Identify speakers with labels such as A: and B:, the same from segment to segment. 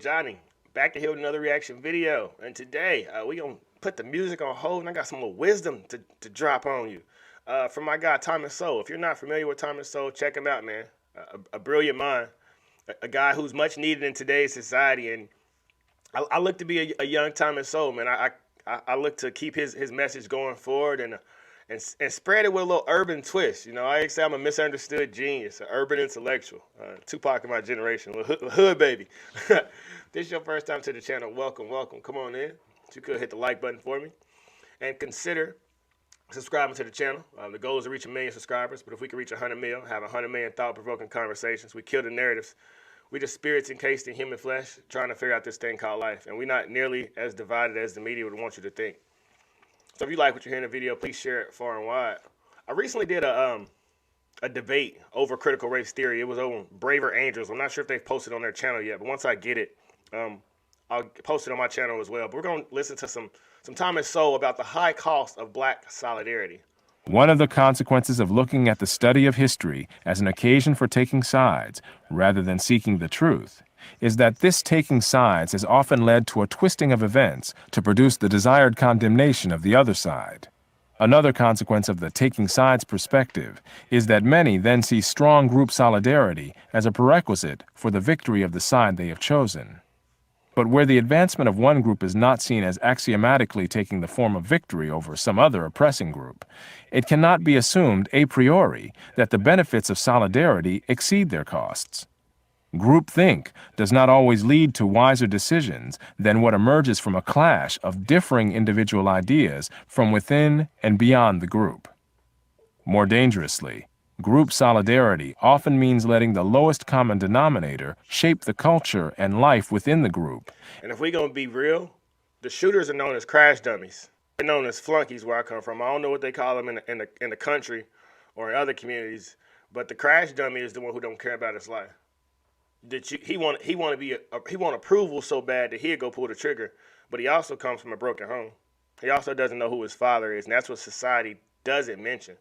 A: Johnny, back to here with another reaction video. And today, we going to put the music on hold, and I got some little wisdom to drop on you. From my guy, Thomas Sowell. If you're not familiar with Thomas Sowell, check him out, man. A brilliant mind. A guy who's much needed in today's society. And I look to be a young Thomas Sowell, man. I look to keep his message going forward and spread it with a little urban twist. You know, I say I'm a misunderstood genius, an urban intellectual, Tupac of my generation, a hood baby. This is your first time to the channel. Welcome, welcome. Come on in. If you could hit the like button for me and consider subscribing to the channel. The goal is to reach 1 million subscribers, but if we can reach 100 million, have 100 million thought-provoking conversations, we kill the narratives. We just spirits encased in human flesh trying to figure out this thing called life, and we're not nearly as divided as the media would want you to think. So if you like what you hear in the video, please share it far and wide. I recently did a debate over critical race theory. It was on Braver Angels. I'm not sure if they've posted on their channel yet, but once I get it, I'll post it on my channel as well. But we're going to listen to some Thomas Sowell about the high cost of black solidarity.
B: One of the consequences of looking at the study of history as an occasion for taking sides, rather than seeking the truth, is that this taking sides has often led to a twisting of events to produce the desired condemnation of the other side. Another consequence of the taking sides perspective is that many then see strong group solidarity as a prerequisite for the victory of the side they have chosen. But where the advancement of one group is not seen as axiomatically taking the form of victory over some other oppressing group, it cannot be assumed a priori that the benefits of solidarity exceed their costs. Groupthink does not always lead to wiser decisions than what emerges from a clash of differing individual ideas from within and beyond the group. More dangerously, group solidarity often means letting the lowest common denominator shape the culture and life within the group.
A: And if we're going to be real, the shooters are known as crash dummies. They're known as flunkies where I come from. I don't know what they call them in the country or in other communities, but the crash dummy is the one who don't care about his life. He want approval so bad that he'll go pull the trigger, but he also comes from a broken home. He also doesn't know who his father is, and that's what society doesn't mention.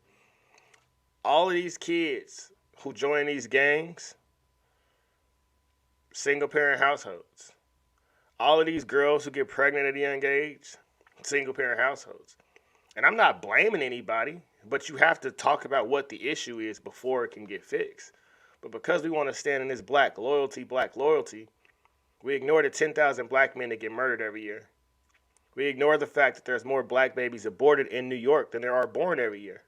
A: All of these kids who join these gangs, single-parent households. All of these girls who get pregnant at a young age, single-parent households. And I'm not blaming anybody, but you have to talk about what the issue is before it can get fixed. But because we want to stand in this black loyalty, we ignore the 10,000 black men that get murdered every year. We ignore the fact that there's more black babies aborted in New York than there are born every year.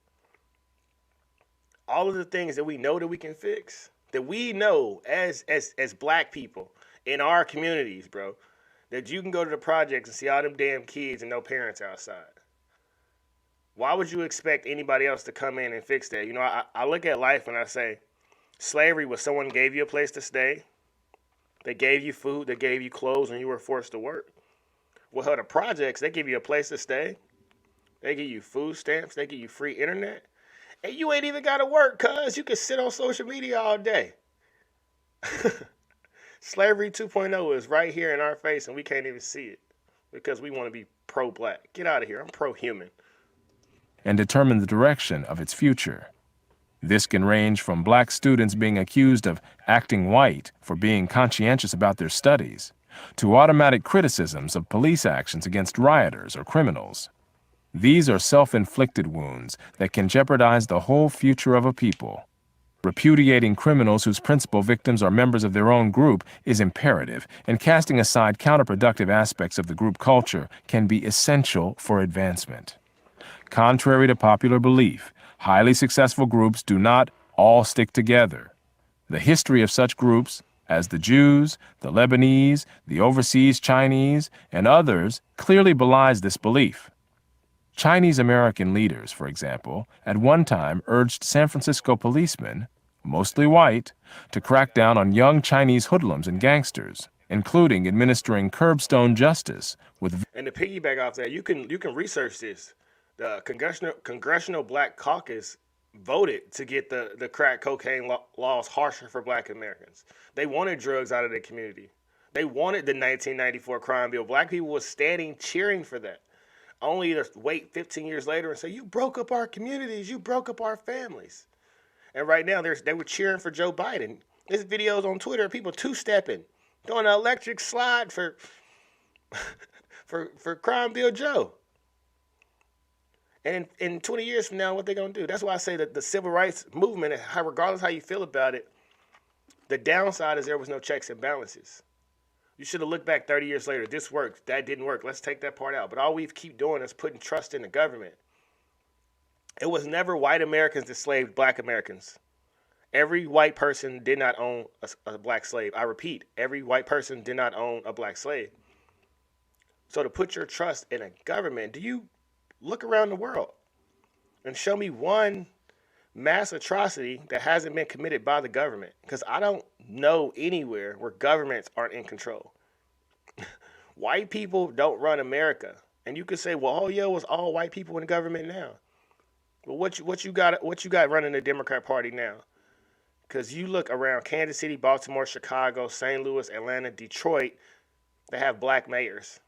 A: All of the things that we know that we can fix, that we know as black people in our communities, bro, that you can go to the projects and see all them damn kids and no parents outside. Why would you expect anybody else to come in and fix that? You know, I look at life and I say, slavery was someone gave you a place to stay. They gave you food, they gave you clothes, and you were forced to work. Well, the projects, they give you a place to stay. They give you food stamps, they give you free internet. And you ain't even got to work, cuz you can sit on social media all day. Slavery 2.0 is right here in our face, and we can't even see it because we want to be pro-black. Get out of here. I'm pro-human.
B: And determine the direction of its future. This can range from black students being accused of acting white for being conscientious about their studies, to automatic criticisms of police actions against rioters or criminals. These are self-inflicted wounds that can jeopardize the whole future of a people. Repudiating criminals whose principal victims are members of their own group is imperative, and casting aside counterproductive aspects of the group culture can be essential for advancement. Contrary to popular belief, highly successful groups do not all stick together. The history of such groups, as the Jews, the Lebanese, the overseas Chinese, and others, clearly belies this belief. Chinese American leaders, for example, at one time urged San Francisco policemen, mostly white, to crack down on young Chinese hoodlums and gangsters, including administering curbstone justice with...
A: And to piggyback off that, you can research this. The Congressional Black Caucus voted to get the crack cocaine laws harsher for black Americans. They wanted drugs out of their community. They wanted the 1994 crime bill. Black people were standing cheering for that. Only to wait 15 years later and say, you broke up our communities, you broke up our families. And right now, they were cheering for Joe Biden. There's videos on Twitter of people two-stepping doing an electric slide for for Crime Bill Joe. And in 20 years from now, what they gonna do? That's why I say that the civil rights movement, regardless how you feel about it, the downside is there was no checks and balances. You should have looked back 30 years later. This worked. That didn't work. Let's take that part out. But all we keep doing is putting trust in the government. It was never white Americans that slaved black Americans. Every white person did not own a black slave. I repeat, every white person did not own a black slave. So to put your trust in a government, do you look around the world and show me one mass atrocity that hasn't been committed by the government? Because I don't know anywhere where governments aren't in control. White people don't run America. And you could say, well, oh yeah, it was all white people in the government now. Well, what you got running the Democrat Party now? Because you look around Kansas City, Baltimore, Chicago, St. Louis, Atlanta, Detroit, they have black mayors.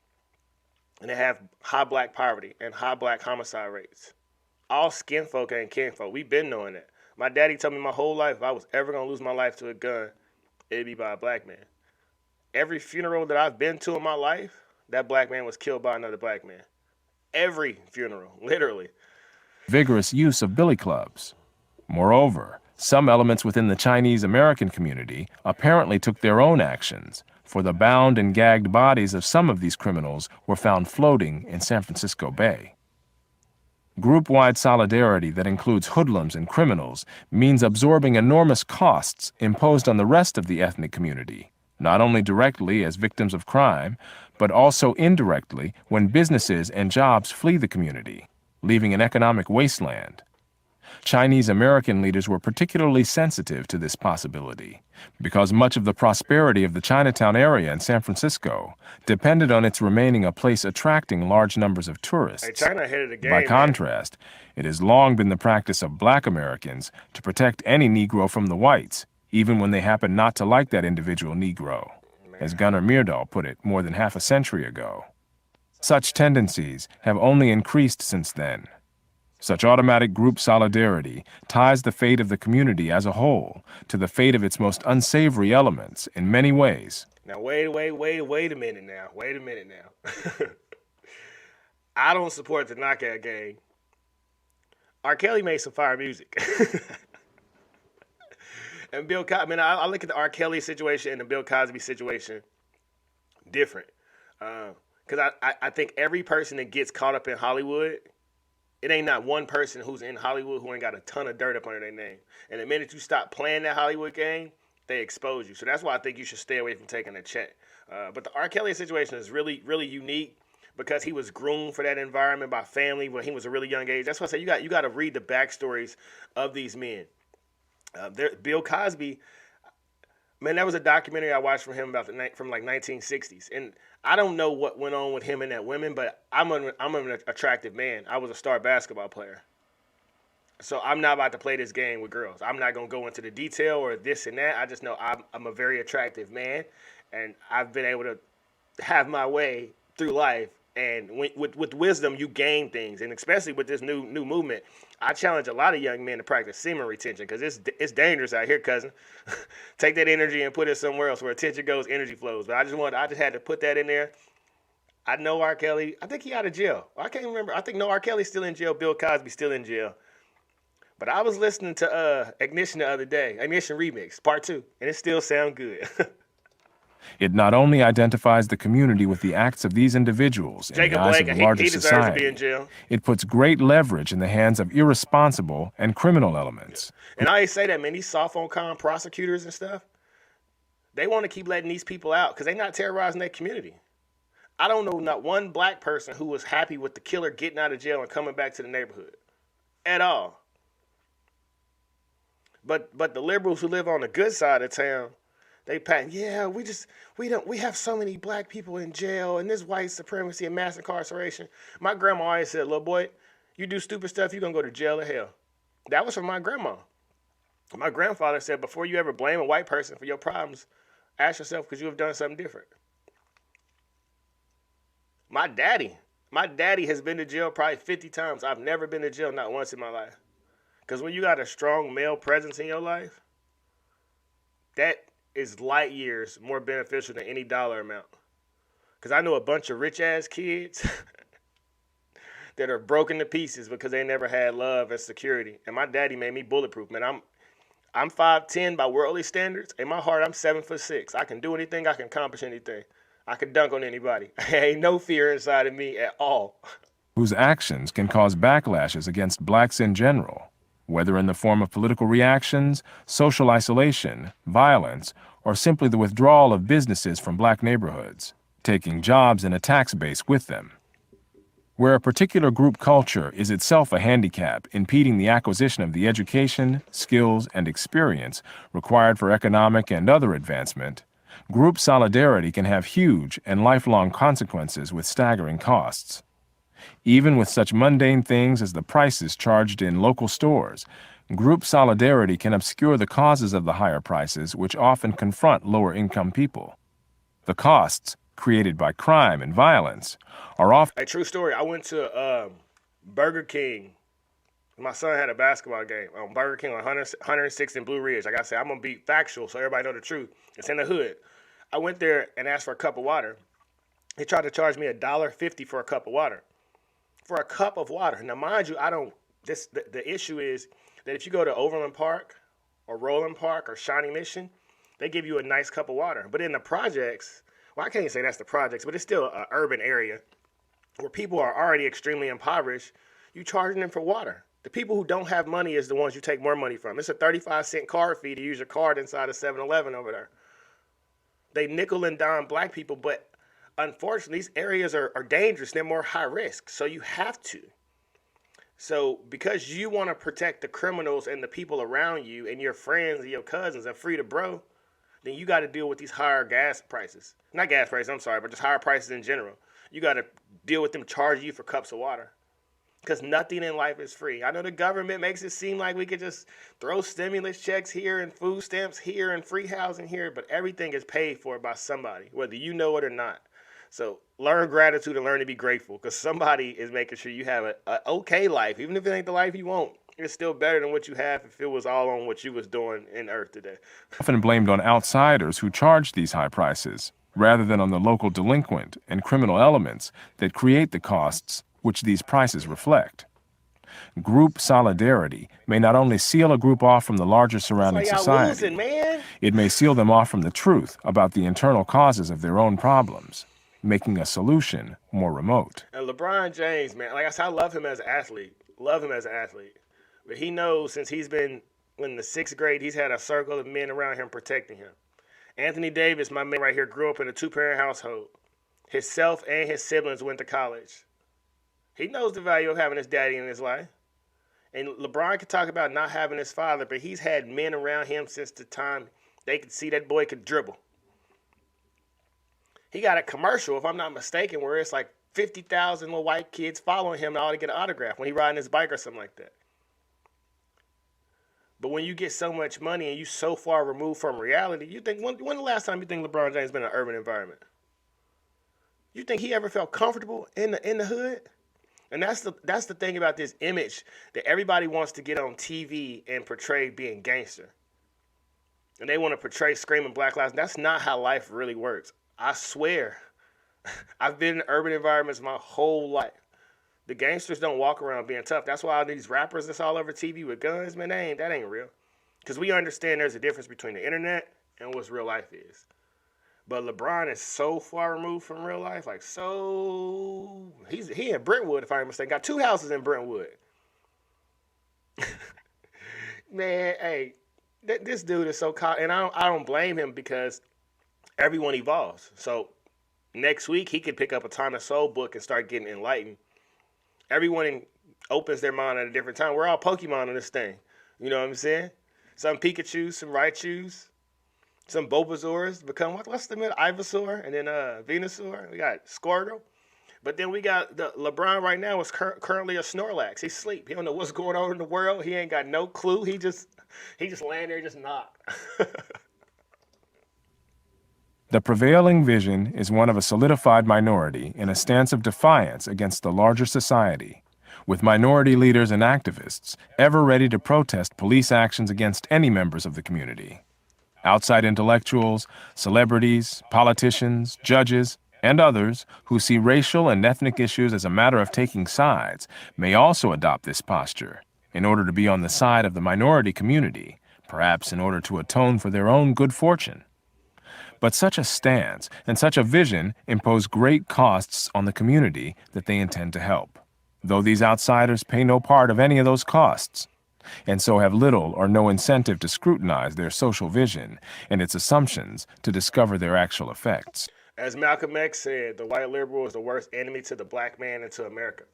A: And they have high black poverty and high black homicide rates. All skin folk ain't kin folk. We've been knowing that. My daddy told me my whole life if I was ever going to lose my life to a gun, it'd be by a black man. Every funeral that I've been to in my life, that black man was killed by another black man. Every funeral, literally.
B: Vigorous use of billy clubs. Moreover, some elements within the Chinese American community apparently took their own actions, for the bound and gagged bodies of some of these criminals were found floating in San Francisco Bay. Group-wide solidarity that includes hoodlums and criminals means absorbing enormous costs imposed on the rest of the ethnic community, not only directly as victims of crime, but also indirectly when businesses and jobs flee the community, leaving an economic wasteland. Chinese American leaders were particularly sensitive to this possibility because much of the prosperity of the Chinatown area in San Francisco depended on its remaining a place attracting large numbers of tourists.
A: Hey, China ahead of the game.
B: By contrast, it has long been the practice of black Americans to protect any Negro from the whites, even when they happen not to like that individual Negro, as Gunnar Myrdal put it more than half a century ago. Such tendencies have only increased since then. Such automatic group solidarity ties the fate of the community as a whole to the fate of its most unsavory elements in many ways.
A: Now, wait a minute now. Wait a minute now. I don't support the knockout gang. R. Kelly made some fire music. And Bill Cosby, I mean, I look at the R. Kelly situation and the Bill Cosby situation different. Because I think every person that gets caught up in Hollywood, it ain't not one person who's in Hollywood who ain't got a ton of dirt up under their name. And the minute you stop playing that Hollywood game, they expose you. So that's why I think you should stay away from taking a check. But the R. Kelly situation is really, really unique because he was groomed for that environment by family when he was a really young age. That's why I say you got to read the backstories of these men. Bill Cosby, man, that was a documentary I watched from him from like 1960s. And I don't know what went on with him and that woman, but I'm an attractive man. I was a star basketball player. So I'm not about to play this game with girls. I'm not going to go into the detail or this and that. I just know I'm a very attractive man, and I've been able to have my way through life. And with wisdom, you gain things. And especially with this new movement, I challenge a lot of young men to practice semen retention because it's dangerous out here, cousin. Take that energy and put it somewhere else. Where attention goes, energy flows. But I just had to put that in there. I know R. Kelly. I think he out of jail. I can't remember. I think no, R. Kelly's still in jail. Bill Cosby's still in jail. But I was listening to Ignition the other day, Ignition Remix, Part 2, and it still sound good.
B: It not only identifies the community with the acts of these individuals in the eyes of the larger society,
A: to be in jail.
B: It puts great leverage in the hands of irresponsible and criminal elements.
A: And I always say that, man, these soft on crime prosecutors and stuff, they want to keep letting these people out because they're not terrorizing their community. I don't know not one black person who was happy with the killer getting out of jail and coming back to the neighborhood at all. But the liberals who live on the good side of town, they patent, yeah, we have so many black people in jail and this white supremacy and mass incarceration. My grandma always said, little boy, you do stupid stuff, you're going to go to jail or hell. That was from my grandma. My grandfather said, before you ever blame a white person for your problems, ask yourself, could you have done something different? My daddy has been to jail probably 50 times. I've never been to jail, not once in my life. Because when you got a strong male presence in your life, that is light years more beneficial than any dollar amount. Because I know a bunch of rich ass kids that are broken to pieces because they never had love and security. And my daddy made me bulletproof, man. I'm 5'10" by worldly standards. In my heart, I'm 7'6". I can do anything. I can accomplish anything. I can dunk on anybody. Ain't no fear inside of me at all.
B: Whose actions can cause backlashes against blacks in general, whether in the form of political reactions, social isolation, violence, or simply the withdrawal of businesses from black neighborhoods, taking jobs and a tax base with them. Where a particular group culture is itself a handicap impeding the acquisition of the education, skills, and experience required for economic and other advancement, group solidarity can have huge and lifelong consequences with staggering costs. Even with such mundane things as the prices charged in local stores, group solidarity can obscure the causes of the higher prices which often confront lower-income people. The costs, created by crime and violence, are often...
A: A true story. I went to Burger King. My son had a basketball game on Burger King on 106th and Blue Ridge. Like I said, I'm going to be factual so everybody know the truth. It's in the hood. I went there and asked for a cup of water. He tried to charge me $1.50 for a cup of water. For a cup of water. Now, mind you, the issue is that if you go to Overland Park or Roland Park or Shawnee Mission, they give you a nice cup of water. But in the projects, well, I can't even say that's the projects, but it's still an urban area where people are already extremely impoverished. You charging them for water. The people who don't have money is the ones you take more money from. It's a 35-cent card fee to use your card inside a 7-Eleven over there. They nickel and dime black people, but unfortunately, these areas are dangerous. They're more high risk, so you have to. So because you want to protect the criminals and the people around you and your friends and your cousins and free to bro, then you got to deal with these higher gas prices. Not gas prices, I'm sorry, but just higher prices in general. You got to deal with them charging you for cups of water. Because nothing in life is free. I know the government makes it seem like we could just throw stimulus checks here and food stamps here and free housing here, but everything is paid for by somebody, whether you know it or not. So learn gratitude and learn to be grateful, because somebody is making sure you have an okay life. Even if it ain't the life you want, it's still better than what you have if it was all on what you was doing in earth today.
B: Often blamed on outsiders who charge these high prices, rather than on the local delinquent and criminal elements that create the costs which these prices reflect. Group solidarity may not only seal a group off from the larger surrounding society,
A: losing, man.
B: It may seal them off from the truth about the internal causes of their own problems, making a solution more remote.
A: And LeBron James, man, like I said, I love him as an athlete. But he knows since he's been in the 6th grade, he's had a circle of men around him protecting him. Anthony Davis, my man right here, grew up in a 2-parent household. Himself and his siblings went to college. He knows the value of having his daddy in his life. And LeBron could talk about not having his father, but he's had men around him since the time they could see that boy could dribble. He got a commercial, if I'm not mistaken, where it's like 50,000 little white kids following him all to get an autograph when he riding his bike or something like that. But when you get so much money and you so far removed from reality, you think, when the last time you think LeBron James been in an urban environment? You think he ever felt comfortable in the hood? And that's the thing about this image that everybody wants to get on TV and portray being gangster. And they want to portray screaming black lives. That's not how life really works. I swear. I've been in urban environments my whole life. The gangsters don't walk around being tough. That's why all these rappers that's all over TV with guns, man, that ain't real. Because we understand there's a difference between the internet and what real life is. But LeBron is so far removed from real life, like so. He in Brentwood, if I'm not mistaken. Got 2 houses in Brentwood. Man, hey, this dude is so caught, and I don't blame him because everyone evolves. So next week he could pick up a Thomas Sowell book and start getting enlightened. Everyone opens their mind at a different time. We're all Pokemon in this thing. You know what I'm saying? Some Pikachus, some Raichus. Some Bulbasaurs become, what's the middle? Ivysaur, and then Venusaur. We got Squirtle. But then we got the LeBron right now is currently a Snorlax. He's asleep. He don't know what's going on in the world. He ain't got no clue. He just laying there just knocked.
B: The prevailing vision is one of a solidified minority in a stance of defiance against the larger society, with minority leaders and activists ever ready to protest police actions against any members of the community. Outside intellectuals, celebrities, politicians, judges, and others who see racial and ethnic issues as a matter of taking sides may also adopt this posture in order to be on the side of the minority community, perhaps in order to atone for their own good fortune. But such a stance and such a vision impose great costs on the community that they intend to help, though these outsiders pay no part of any of those costs, and so have little or no incentive to scrutinize their social vision and its assumptions to discover their actual effects.
A: As Malcolm X said, the white liberal is the worst enemy to the black man and to America.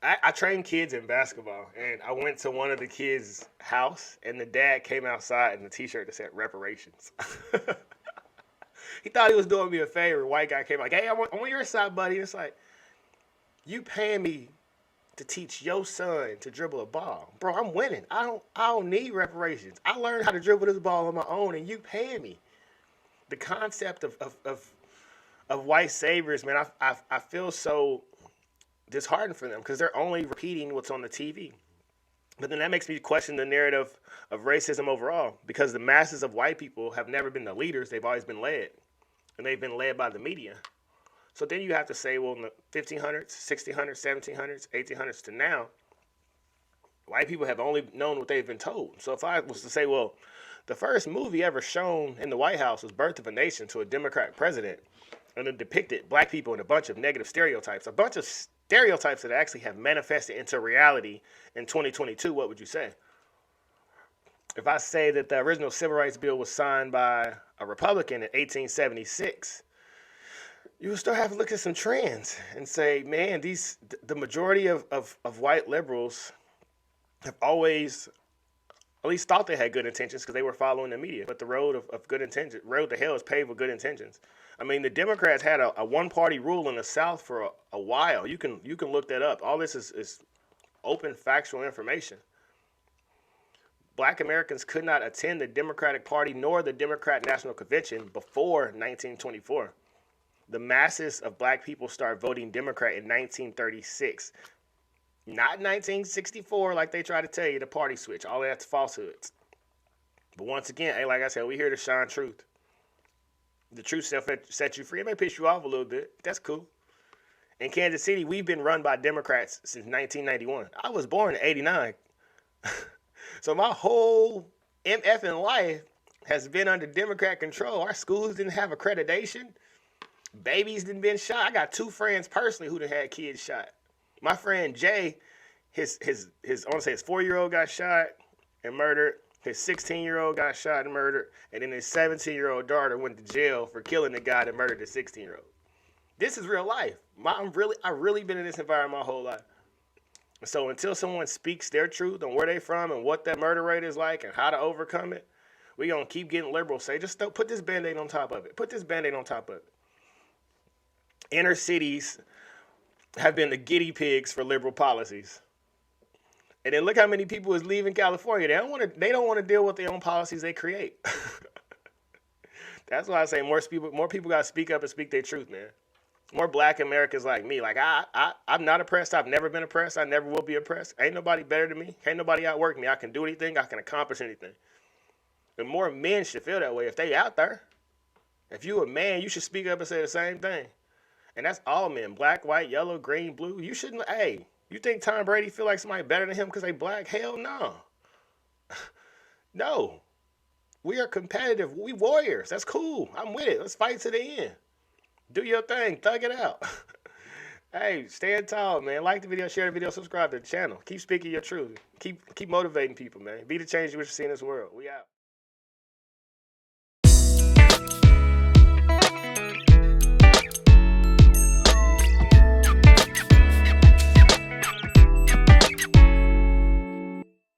A: I train kids in basketball, and I went to one of the kids' house, and the dad came outside in a T-shirt that said reparations. He thought he was doing me a favor. White guy came like, "Hey, I'm on your side, buddy." And it's like, you paying me to teach your son to dribble a ball, bro? I'm winning. I don't need reparations. I learned how to dribble this ball on my own, and you paying me. The concept of white saviors, man, I feel so disheartened for them because they're only repeating what's on the TV. But then that makes me question the narrative of racism overall, because the masses of white people have never been the leaders. They've always been led, and they've been led by the media. So then you have to say, well, in the 1500s, 1600s, 1700s, 1800s to now, white people have only known what they've been told. So if I was to say, well, the first movie ever shown in the White House was Birth of a Nation to a Democratic president, and it depicted black people in a bunch of negative stereotypes, that actually have manifested into reality in 2022, what would you say? If I say that the original Civil Rights Bill was signed by a Republican in 1876, you will still have to look at some trends and say, man, the majority of white liberals have always at least thought they had good intentions because they were following the media. But the road of good intentions, road to hell is paved with good intentions. I mean, the Democrats had a one-party rule in the South for a while. You can look that up. All this is open, factual information. Black Americans could not attend the Democratic Party nor the Democrat National Convention before 1924. The masses of black people started voting Democrat in 1936. Not 1964 like they try to tell you, the party switch. All that's falsehoods. But once again, hey, like I said, we here to shine truth. The truth set you free. It may piss you off a little bit. That's cool. In Kansas City, we've been run by Democrats since 1991. I was born in 89. So my whole MF in life has been under Democrat control. Our schools didn't have accreditation. Babies didn't been shot. I got 2 friends personally who done had kids shot. My friend Jay, his I want to say his 4-year-old got shot and murdered. His 16-year-old got shot and murdered, and then his 17-year-old daughter went to jail for killing the guy that murdered the 16-year-old. This is real life. I've really been in this environment my whole life. So until someone speaks their truth on where they from and what that murder rate is like and how to overcome it, we're going to keep getting liberals say, just put this Band-Aid on top of it. Put this Band-Aid on top of it. Inner cities have been the guinea pigs for liberal policies. And then look how many people is leaving California. They don't want to deal with their own policies they create. That's why I say more people got to speak up and speak their truth, man. More black Americans like me. Like I'm not oppressed. I've never been oppressed. I never will be oppressed. Ain't nobody better than me. Ain't nobody outwork me. I can do anything. I can accomplish anything. And more men should feel that way if they out there. If you a man, you should speak up and say the same thing. And that's all men. Black, white, yellow, green, blue. You shouldn't, hey, you think Tom Brady feel like somebody better than him because they black? Hell no. No. We are competitive. We warriors. That's cool. I'm with it. Let's fight to the end. Do your thing. Thug it out. Hey, stand tall, man. Like the video, share the video, subscribe to the channel. Keep speaking your truth. Keep motivating people, man. Be the change you wish to see in this world. We out.